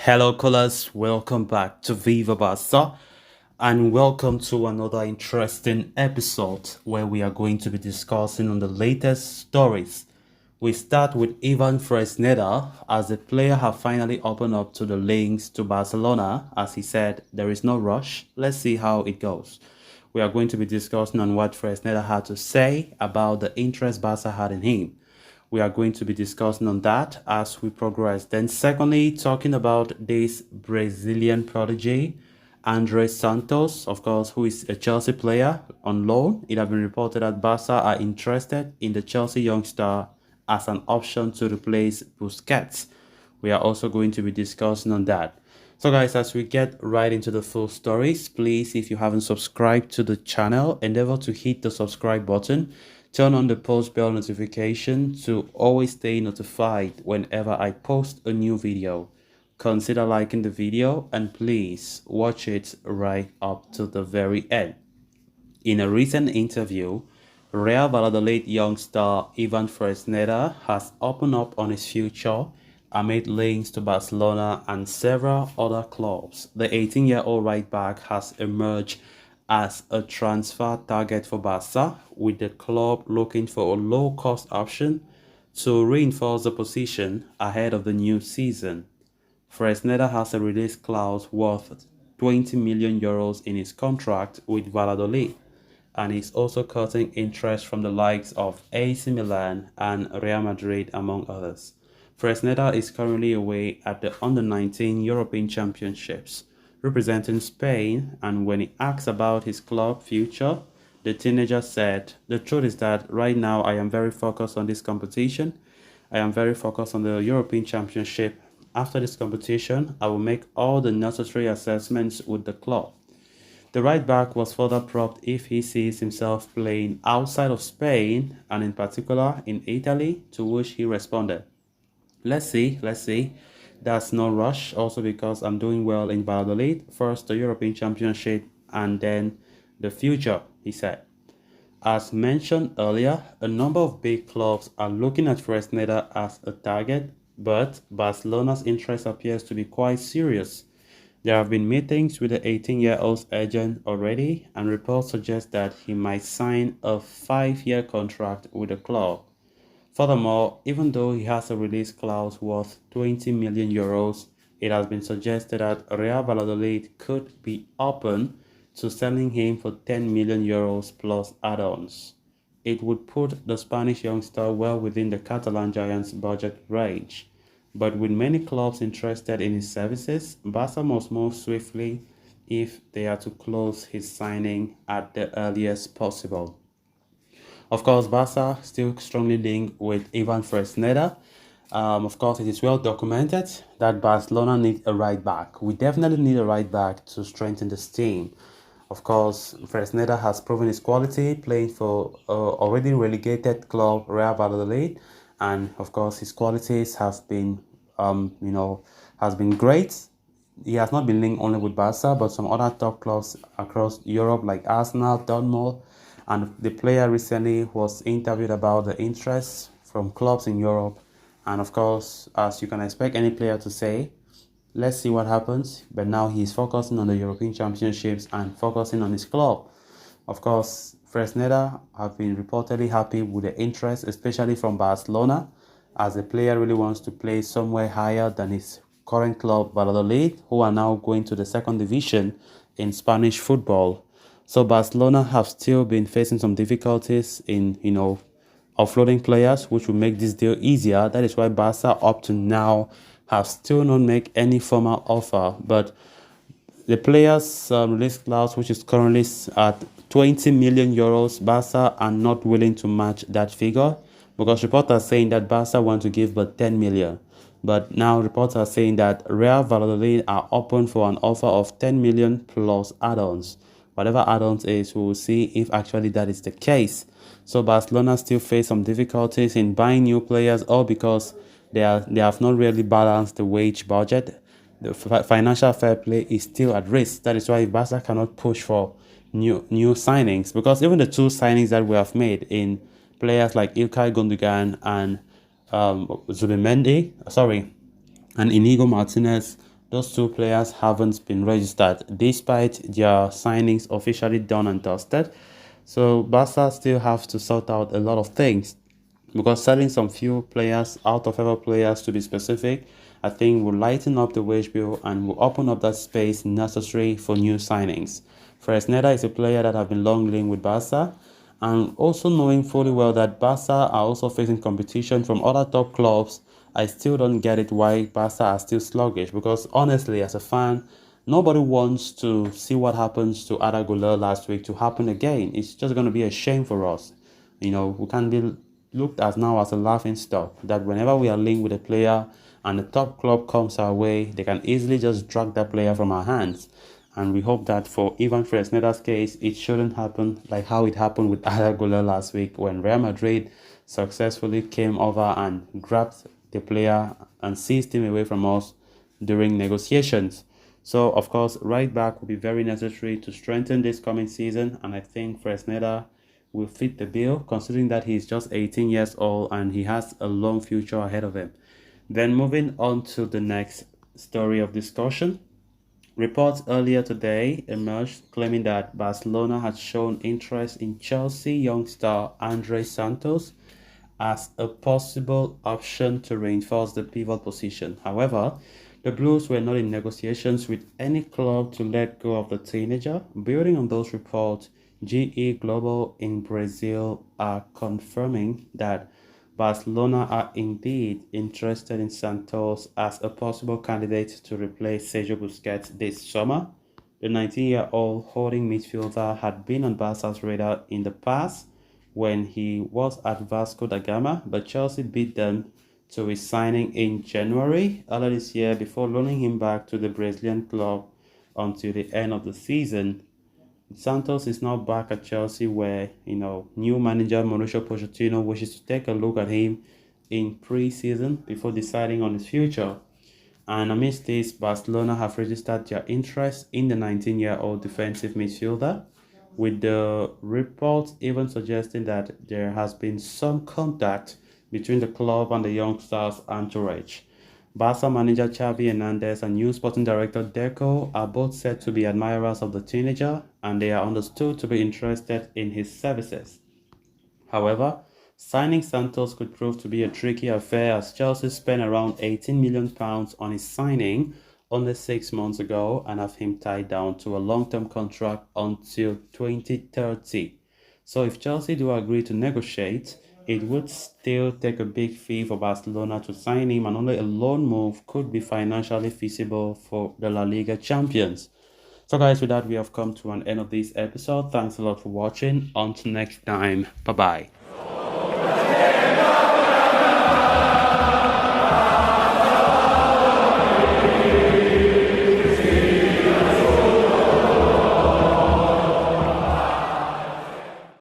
Hello, callers. Welcome back to Viva Barca, and welcome to another interesting episode where we are going to be discussing on the latest stories. We start with Ivan Fresneda, as the player have finally opened up to the links to Barcelona. As he said, there is no rush. Let's see how it goes. We are going to be discussing on what Fresneda had to say about the interest Barca had in him. We are going to be discussing on that as we progress. Then secondly, talking about this Brazilian prodigy, Andrey Santos, of course, who is a Chelsea player on loan. It has been reported that Barca are interested in the Chelsea youngster as an option to replace Busquets. We are also going to be discussing on that. So guys, as we get right into the full stories, please, if you haven't subscribed to the channel, endeavor to hit the subscribe button. Turn on the post bell notification to always stay notified whenever I post a new video. Consider liking the video and please watch it right up to the very end. In a recent interview, Real Valladolid youngster Ivan Fresneda has opened up on his future amid links to Barcelona and several other clubs. The 18-year-old right back has emerged as a transfer target for Barca, with the club looking for a low-cost option to reinforce the position ahead of the new season. Fresneda has a release clause worth 20 million euros in his contract with Valladolid, and is also cutting interest from the likes of AC Milan and Real Madrid, among others. Fresneda is currently away at the Under-19 European Championships, representing Spain, and when he asked about his club future, the teenager said, "The truth is that right now I am very focused on this competition. I am very focused on the European Championship. After this competition, I will make all the necessary assessments with the club." The right back was further probed if he sees himself playing outside of Spain and in particular in Italy, to which he responded, Let's see. That's no rush, also because I'm doing well in Valladolid, first the European Championship and then the future," he said. As mentioned earlier, a number of big clubs are looking at Fresneda as a target, but Barcelona's interest appears to be quite serious. There have been meetings with the 18-year-old's agent already, and reports suggest that he might sign a 5-year contract with the club. Furthermore, even though he has a release clause worth 20 million euros, it has been suggested that Real Valladolid could be open to selling him for 10 million euros plus add-ons. It would put the Spanish youngster well within the Catalan giant's budget range. But with many clubs interested in his services, Barca must move swiftly if they are to close his signing at the earliest possible. Of course, Barca still strongly linked with Ivan Fresneda. Of course, it is well documented that Barcelona need a right back. We definitely need a right back to strengthen this team. Of course, Fresneda has proven his quality playing for already relegated club Real Valladolid, and of course, his qualities have been, has been great. He has not been linked only with Barca, but some other top clubs across Europe like Arsenal, Dortmund, and the player recently was interviewed about the interest from clubs in Europe. And of course, as you can expect any player to say, let's see what happens. But now he's focusing on the European Championships and focusing on his club. Of course, Fresneda have been reportedly happy with the interest, especially from Barcelona, as the player really wants to play somewhere higher than his current club, Valladolid, who are now going to the second division in Spanish football. So Barcelona have still been facing some difficulties in, offloading players, which will make this deal easier. That is why Barca up to now have still not made any formal offer. But the players' release clause, which is currently at 20 million euros, Barca are not willing to match that figure, because reports are saying that Barca want to give but 10 million. But now reports are saying that Real Valladolid are open for an offer of 10 million plus add-ons. Whatever add-ons is, we will see if actually that is the case. So Barcelona still face some difficulties in buying new players, all because they have not really balanced the wage budget. The financial fair play is still at risk. That is why Barca cannot push for new signings, because even the two signings that we have made in players like Ilkay Gundogan and and Inigo Martinez Those two players haven't been registered despite their signings officially done and dusted. So Barca still have to sort out a lot of things because selling some few players, out of ever players to be specific, I think will lighten up the wage bill and will open up that space necessary for new signings. Fresneda is a player that have been long linked with Barca, and also knowing fully well that Barca are also facing competition from other top clubs. I still don't get it why Barca are still sluggish, because honestly, as a fan, nobody wants to see what happens to Ada Güler last week to happen again. It's just going to be a shame for us. We can be looked at now as a laughing stock that whenever we are linked with a player and the top club comes our way, they can easily just drag that player from our hands. And we hope that for Ivan Fresneda's case, it shouldn't happen like how it happened with Ada Güler last week when Real Madrid successfully came over and grabbed the player and seized him away from us during negotiations. So, of course, right back will be very necessary to strengthen this coming season, and I think Fresneda will fit the bill considering that he's just 18 years old and he has a long future ahead of him. Then moving on to the next story of discussion. Reports earlier today emerged claiming that Barcelona had shown interest in Chelsea youngster Andrey Santos as a possible option to reinforce the pivot position. However, the Blues were not in negotiations with any club to let go of the teenager. Building on those reports, GE Global in Brazil are confirming that Barcelona are indeed interested in Santos as a possible candidate to replace Sergio Busquets this summer. The 19-year-old holding midfielder had been on Barca's radar in the past when he was at Vasco da Gama, but Chelsea beat them to his signing in January earlier this year before loaning him back to the Brazilian club until the end of the season. Santos is now back at Chelsea where, new manager Mauricio Pochettino wishes to take a look at him in pre-season before deciding on his future. And amidst this, Barcelona have registered their interest in the 19-year-old defensive midfielder, with the report even suggesting that there has been some contact between the club and the youngster's entourage. Barca manager Xavi Hernandez and new sporting director Deco are both said to be admirers of the teenager, and they are understood to be interested in his services. However, signing Santos could prove to be a tricky affair as Chelsea spent around £18 million on his signing only 6 months ago and have him tied down to a long-term contract until 2030. So if Chelsea do agree to negotiate, it would still take a big fee for Barcelona to sign him, and only a loan move could be financially feasible for the La Liga champions. So guys, with that, we have come to an end of this episode. Thanks a lot for watching. Until next time. Bye-bye.